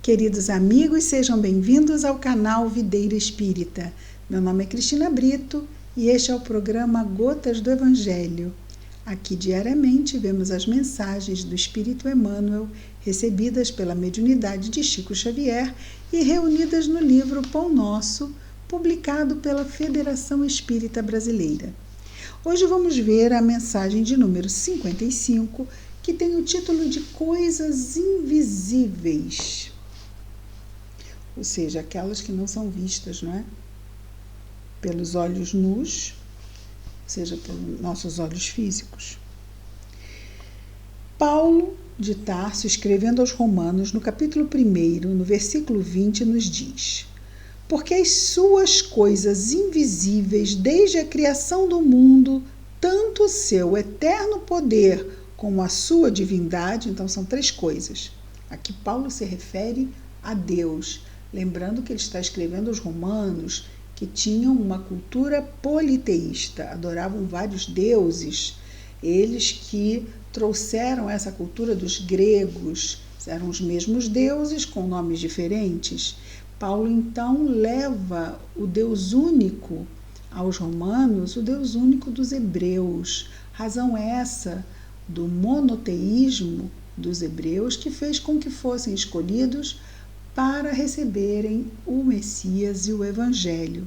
Queridos amigos, sejam bem-vindos ao canal Videira Espírita. Meu nome é Cristina Brito e este é o programa Gotas do Evangelho. Aqui diariamente vemos as mensagens do Espírito Emmanuel recebidas pela mediunidade de Chico Xavier e reunidas no livro Pão Nosso, publicado pela Federação Espírita Brasileira. Hoje vamos ver a mensagem de número 55, que tem o título de Coisas Invisíveis. Ou seja, aquelas que não são vistas, não é? Pelos olhos nus, ou seja, pelos nossos olhos físicos. Paulo de Tarso, escrevendo aos Romanos, no capítulo 1, no versículo 20, nos diz: porque as suas coisas invisíveis, desde a criação do mundo, tanto o seu eterno poder como a sua divindade, então são três coisas. Aqui Paulo se refere a Deus, lembrando que ele está escrevendo aos romanos, que tinham uma cultura politeísta, adoravam vários deuses, eles que trouxeram essa cultura dos gregos, eram os mesmos deuses com nomes diferentes. Paulo, então, leva o Deus único aos romanos, o Deus único dos hebreus. Razão essa do monoteísmo dos hebreus que fez com que fossem escolhidos para receberem o Messias e o Evangelho.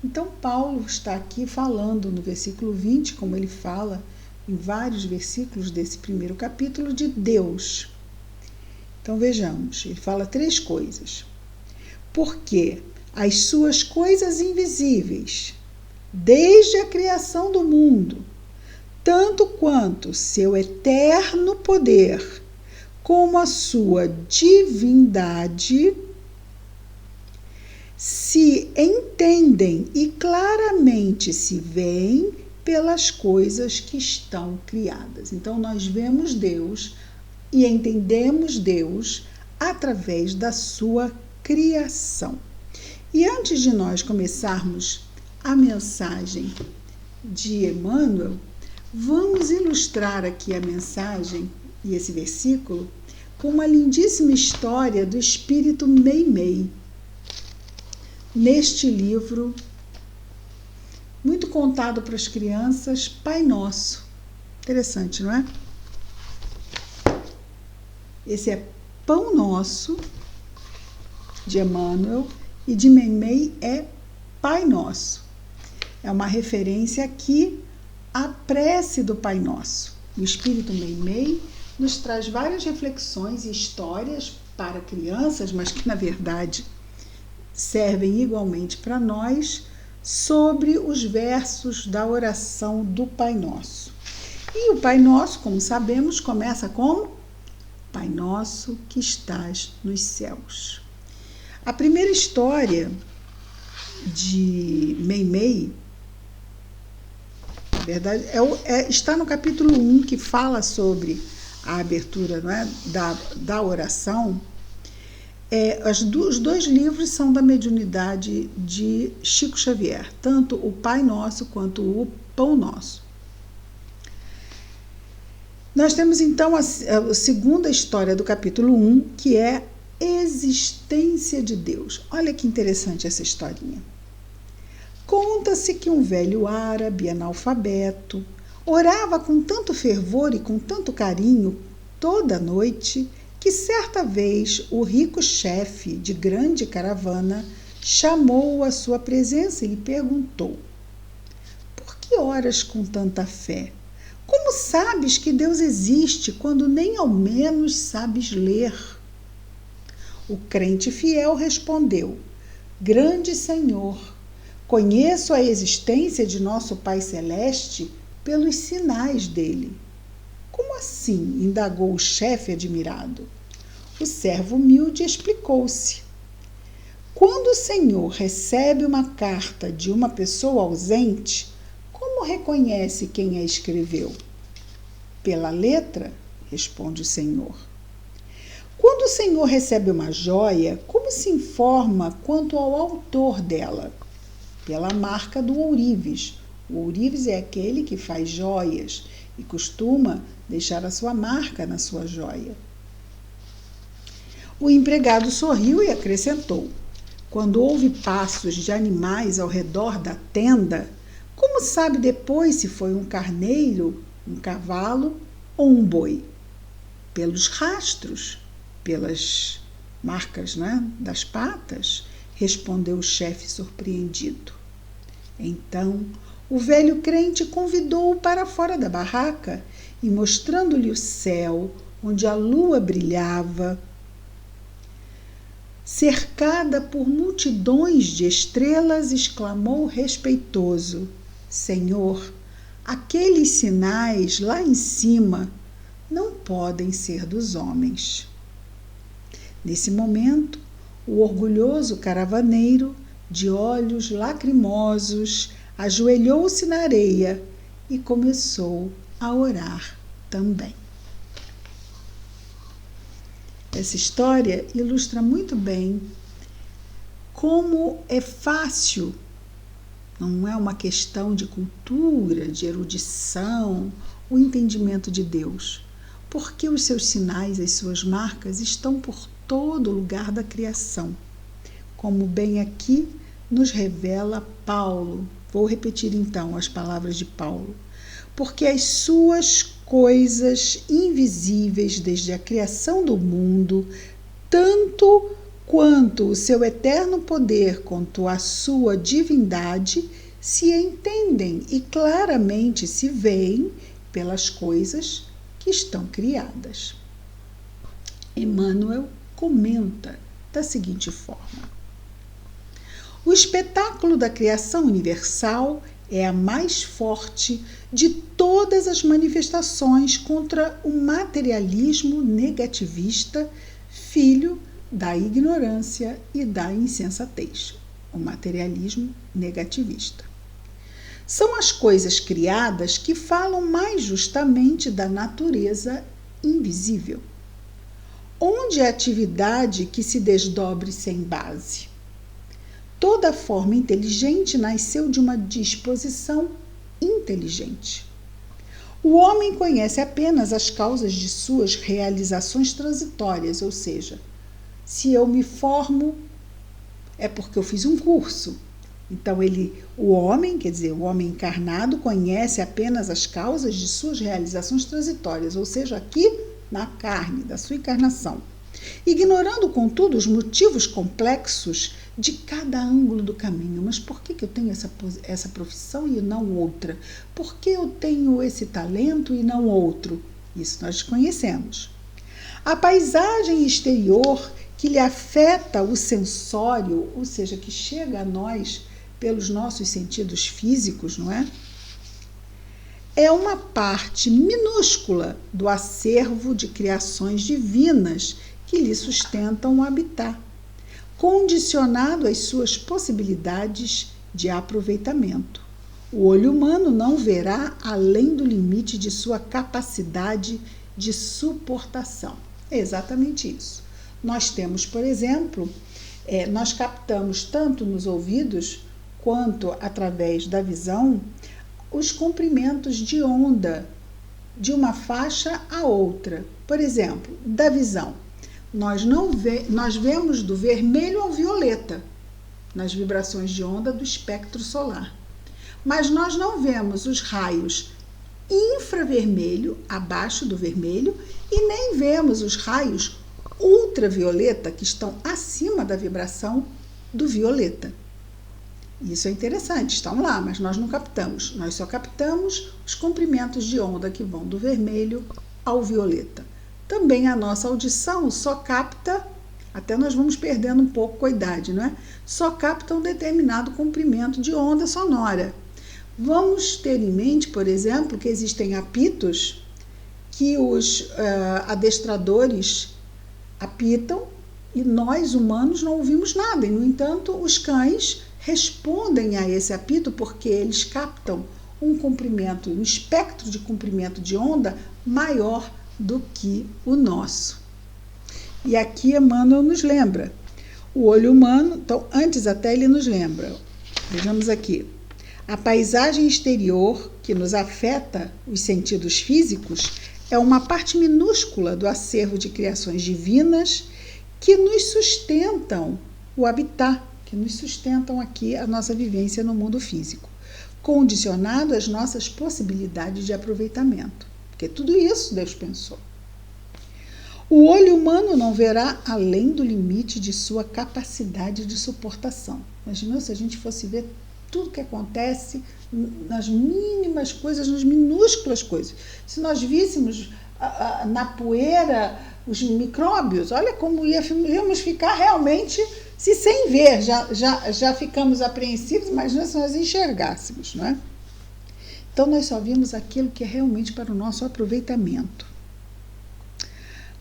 Então, Paulo está aqui falando no versículo 20, como ele fala em vários versículos desse primeiro capítulo, de Deus. Então, vejamos, ele fala três coisas. Porque as suas coisas invisíveis, desde a criação do mundo, tanto quanto seu eterno poder, como a sua divindade, se entendem e claramente se veem pelas coisas que estão criadas. Então, nós vemos Deus e entendemos Deus através da sua criação. E antes de nós começarmos a mensagem de Emmanuel, vamos ilustrar aqui a mensagem e esse versículo com uma lindíssima história do espírito Meimei, neste livro muito contado para as crianças, Pai Nosso. Interessante, não é? Esse é Pão Nosso, de Emmanuel, e de Meimei é Pai Nosso. É uma referência aqui à prece do Pai Nosso. O espírito Meimei nos traz várias reflexões e histórias para crianças, mas que na verdade servem igualmente para nós, sobre os versos da oração do Pai Nosso. E o Pai Nosso, como sabemos, começa como Pai Nosso que estás nos céus. A primeira história de Meimei, na verdade, está no capítulo 1, que fala sobre a abertura, não é, da oração. Os dois livros são da mediunidade de Chico Xavier, tanto o Pai Nosso quanto o Pão Nosso. Nós temos então a segunda história do capítulo 1, que é existência de Deus. Olha que interessante essa historinha. Conta-se que um velho árabe analfabeto orava com tanto fervor e com tanto carinho toda noite que certa vez o rico chefe de grande caravana chamou-o à sua presença e lhe perguntou: por que oras com tanta fé? Como sabes que Deus existe quando nem ao menos sabes ler? O crente fiel respondeu: grande Senhor, conheço a existência de nosso Pai Celeste pelos sinais dele. Como assim? Indagou o chefe admirado. O servo humilde explicou-se. Quando o Senhor recebe uma carta de uma pessoa ausente, como reconhece quem a escreveu? Pela letra, responde o Senhor. Quando o Senhor recebe uma joia, como se informa quanto ao autor dela? Pela marca do ourives. O ourives é aquele que faz joias e costuma deixar a sua marca na sua joia. O empregado sorriu e acrescentou: quando houve passos de animais ao redor da tenda, como sabe depois se foi um carneiro, um cavalo ou um boi? Pelos rastros, pelas marcas, das patas, respondeu o chefe surpreendido. Então, o velho crente convidou-o para fora da barraca e, mostrando-lhe o céu, onde a lua brilhava, cercada por multidões de estrelas, exclamou respeitoso: Senhor, aqueles sinais lá em cima não podem ser dos homens. Nesse momento, o orgulhoso caravaneiro, de olhos lacrimosos, ajoelhou-se na areia e começou a orar também. Essa história ilustra muito bem como é fácil, não é uma questão de cultura, de erudição, o entendimento de Deus, porque os seus sinais, as suas marcas estão por todo lugar da criação, como bem aqui nos revela Paulo. Vou repetir então as palavras de Paulo. Porque as suas coisas invisíveis desde a criação do mundo, tanto quanto o seu eterno poder quanto a sua divindade, se entendem e claramente se veem pelas coisas que estão criadas. Emmanuel comenta da seguinte forma: o espetáculo da criação universal é a mais forte de todas as manifestações contra o materialismo negativista, filho da ignorância e da insensatez. O materialismo negativista. São as coisas criadas que falam mais justamente da natureza invisível. Onde é a atividade que se desdobre sem base? Toda forma inteligente nasceu de uma disposição inteligente. O homem conhece apenas as causas de suas realizações transitórias, ou seja, se eu me formo, é porque eu fiz um curso. Então, o homem encarnado, conhece apenas as causas de suas realizações transitórias, ou seja, aqui na carne, da sua encarnação. Ignorando, contudo, os motivos complexos de cada ângulo do caminho. Mas por que eu tenho essa profissão e não outra? Por que eu tenho esse talento e não outro? Isso nós conhecemos. A paisagem exterior que lhe afeta o sensório, ou seja, que chega a nós pelos nossos sentidos físicos, não é? É uma parte minúscula do acervo de criações divinas que lhe sustentam o habitat, condicionado às suas possibilidades de aproveitamento. O olho humano não verá além do limite de sua capacidade de suportação. É exatamente isso. Nós temos, por exemplo, nós captamos tanto nos ouvidos quanto através da visão os comprimentos de onda de uma faixa a outra. Por exemplo, da visão. Nós vemos do vermelho ao violeta nas vibrações de onda do espectro solar. Mas nós não vemos os raios infravermelho, abaixo do vermelho, e nem vemos os raios ultravioleta, que estão acima da vibração do violeta. Isso é interessante, estão lá, mas nós não captamos. Nós só captamos os comprimentos de onda que vão do vermelho ao violeta. Também a nossa audição só capta, até nós vamos perdendo um pouco com a idade, não é? Só capta um determinado comprimento de onda sonora. Vamos ter em mente, por exemplo, que existem apitos que os adestradores apitam e nós, humanos, não ouvimos nada. E, no entanto, os cães respondem a esse apito porque eles captam um espectro de comprimento de onda maior do que o nosso. E aqui Emmanuel nos lembra. O olho humano, então, antes até ele nos lembra. Vejamos aqui. A paisagem exterior, que nos afeta os sentidos físicos, é uma parte minúscula do acervo de criações divinas que nos sustentam o habitat, que nos sustentam aqui a nossa vivência no mundo físico, condicionado às nossas possibilidades de aproveitamento, porque tudo isso Deus pensou. O olho humano não verá além do limite de sua capacidade de suportação. Imagina se a gente fosse ver tudo que acontece nas mínimas coisas, nas minúsculas coisas. Se nós víssemos na poeira os micróbios, olha como íamos ficar realmente, se sem ver, já ficamos apreensivos, imagina se nós enxergássemos, não é? Então nós só vimos aquilo que é realmente para o nosso aproveitamento.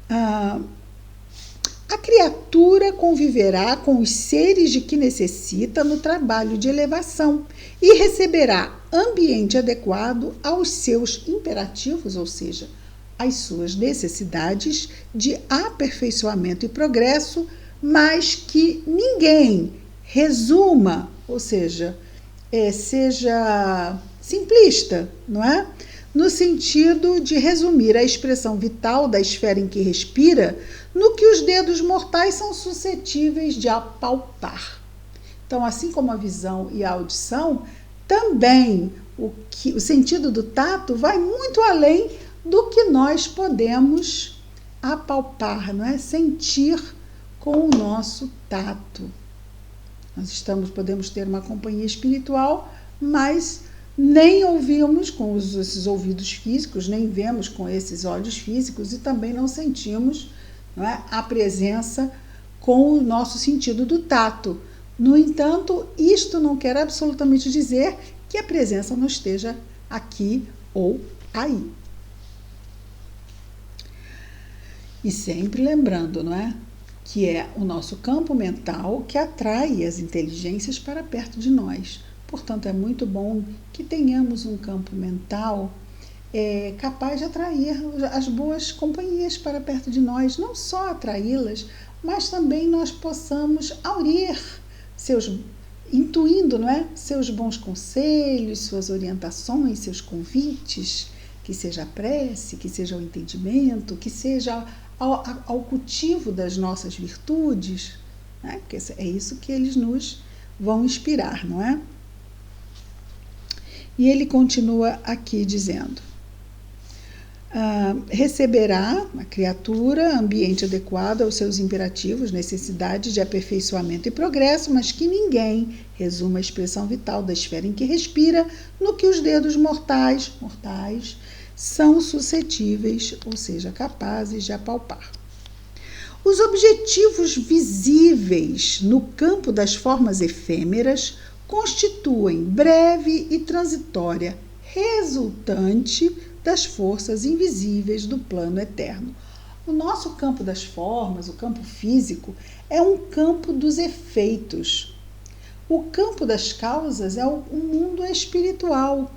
A criatura conviverá com os seres de que necessita no trabalho de elevação e receberá ambiente adequado aos seus imperativos, ou seja, às suas necessidades de aperfeiçoamento e progresso, mas que ninguém resuma, ou seja, seja simplista, não é? No sentido de resumir a expressão vital da esfera em que respira no que os dedos mortais são suscetíveis de apalpar. Então, assim como a visão e a audição, também o sentido do tato vai muito além do que nós podemos apalpar, não é? Sentir com o nosso tato. Nós podemos ter uma companhia espiritual, mas nem ouvimos com esses ouvidos físicos, nem vemos com esses olhos físicos e também não sentimos, não é, a presença com o nosso sentido do tato. No entanto, isto não quer absolutamente dizer que a presença não esteja aqui ou aí. E sempre lembrando, não é, que é o nosso campo mental que atrai as inteligências para perto de nós. Portanto, é muito bom que tenhamos um campo mental capaz de atrair as boas companhias para perto de nós, não só atraí-las, mas também nós possamos aurir intuindo, não é? Seus bons conselhos, suas orientações, seus convites, que seja a prece, que seja o entendimento, que seja ao cultivo das nossas virtudes, né? Porque é isso que eles nos vão inspirar, não é? E ele continua aqui dizendo: receberá a criatura ambiente adequado aos seus imperativos, necessidades de aperfeiçoamento e progresso, mas que ninguém resuma a expressão vital da esfera em que respira no que os dedos mortais são suscetíveis, ou seja, capazes de apalpar. Os objetivos visíveis no campo das formas efêmeras constituem breve e transitória resultante das forças invisíveis do plano eterno. O nosso campo das formas, o campo físico, é um campo dos efeitos. O campo das causas é o mundo espiritual.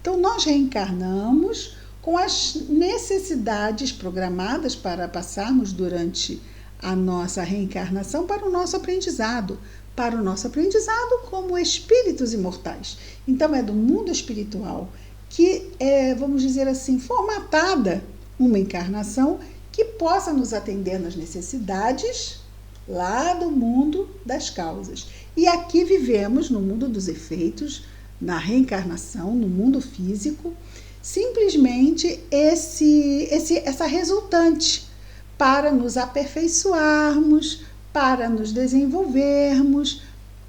Então, nós reencarnamos com as necessidades programadas para passarmos durante a nossa reencarnação para o nosso aprendizado. Para o nosso aprendizado como espíritos imortais. Então, é do mundo espiritual que é, vamos dizer assim, formatada uma encarnação que possa nos atender nas necessidades lá do mundo das causas. E aqui vivemos no mundo dos efeitos, na reencarnação, no mundo físico, simplesmente essa resultante para nos aperfeiçoarmos, para nos desenvolvermos,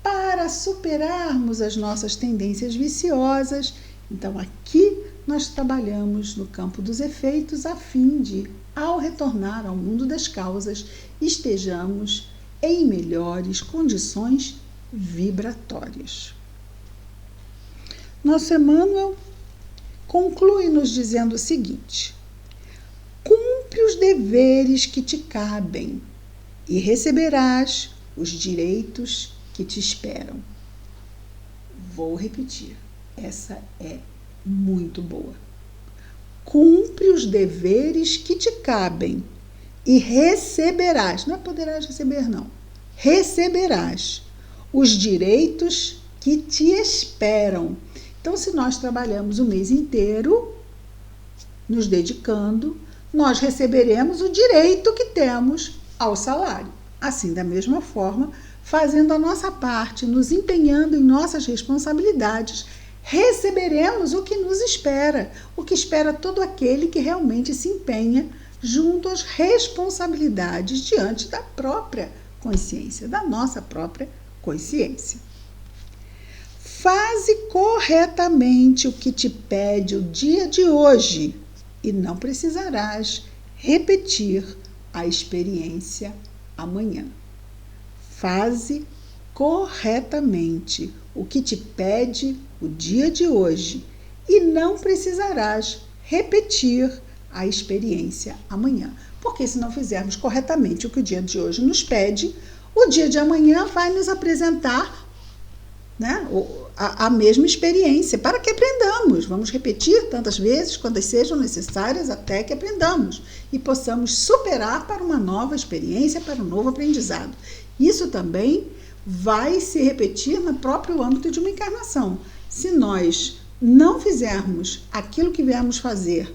para superarmos as nossas tendências viciosas. Então, aqui nós trabalhamos no campo dos efeitos a fim de, ao retornar ao mundo das causas, estejamos em melhores condições vibratórias. Nosso Emmanuel conclui nos dizendo o seguinte: cumpre os deveres que te cabem e receberás os direitos que te esperam. Vou repetir, essa é muito boa. Cumpre os deveres que te cabem e receberás, não é poderás receber não, receberás os direitos que te esperam. Então, se nós trabalhamos o mês inteiro, nos dedicando, nós receberemos o direito que temos ao salário. Assim, da mesma forma, fazendo a nossa parte, nos empenhando em nossas responsabilidades, receberemos o que nos espera, o que espera todo aquele que realmente se empenha junto às responsabilidades diante da própria consciência, da nossa própria consciência. Faze corretamente o que te pede o dia de hoje e não precisarás repetir a experiência amanhã. Faze corretamente o que te pede o dia de hoje e não precisarás repetir a experiência amanhã. Porque se não fizermos corretamente o que o dia de hoje nos pede, o dia de amanhã vai nos apresentar, né, a mesma experiência, para que aprendamos. Vamos repetir tantas vezes quantas sejam necessárias até que aprendamos e possamos superar para uma nova experiência, para um novo aprendizado. Isso também vai se repetir no próprio âmbito de uma encarnação. Se nós não fizermos aquilo que viemos fazer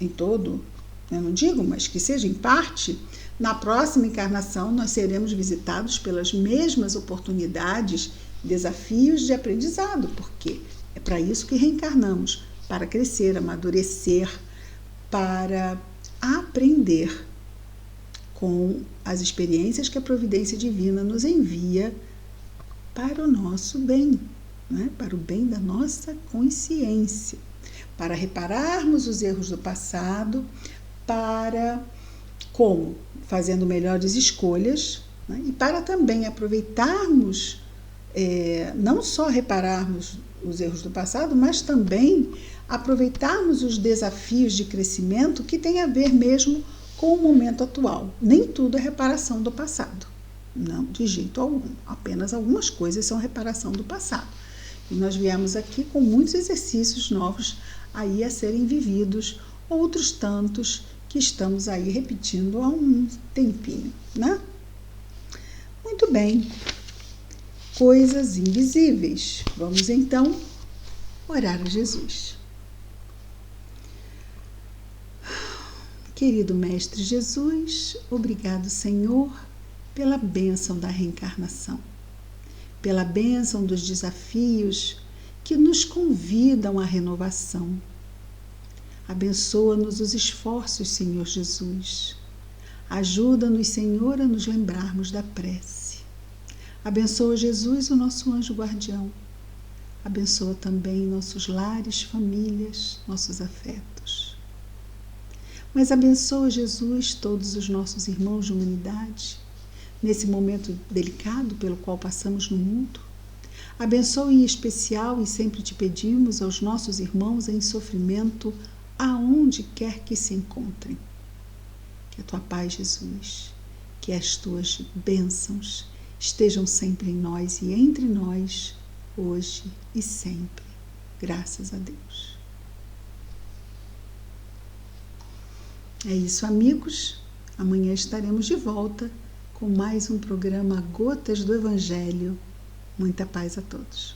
em todo, eu não digo, mas que seja em parte, na próxima encarnação nós seremos visitados pelas mesmas oportunidades, desafios de aprendizado, porque é para isso que reencarnamos, para crescer, amadurecer, para aprender com as experiências que a providência divina nos envia para o nosso bem, né? Para o bem da nossa consciência, para repararmos os erros do passado, para como? Fazendo melhores escolhas, né? E para também aproveitarmos, não só repararmos os erros do passado, mas também aproveitarmos os desafios de crescimento que tem a ver mesmo com o momento atual. Nem tudo é reparação do passado, não, de jeito algum. Apenas algumas coisas são reparação do passado. E nós viemos aqui com muitos exercícios novos aí a serem vividos, outros tantos que estamos aí repetindo há um tempinho, né? Muito bem. Coisas invisíveis. Vamos então orar a Jesus. Querido Mestre Jesus, obrigado, Senhor, pela bênção da reencarnação, pela bênção dos desafios que nos convidam à renovação. Abençoa-nos os esforços, Senhor Jesus. Ajuda-nos, Senhor, a nos lembrarmos da prece. Abençoa, Jesus, o nosso anjo guardião. Abençoa também nossos lares, famílias, nossos afetos. Mas abençoa, Jesus, todos os nossos irmãos de humanidade, nesse momento delicado pelo qual passamos no mundo. Abençoa em especial, e sempre te pedimos, aos nossos irmãos em sofrimento, aonde quer que se encontrem. Que a tua paz, Jesus, que as tuas bênçãos estejam sempre em nós e entre nós, hoje e sempre. Graças a Deus. É isso, amigos. Amanhã estaremos de volta com mais um programa Gotas do Evangelho. Muita paz a todos.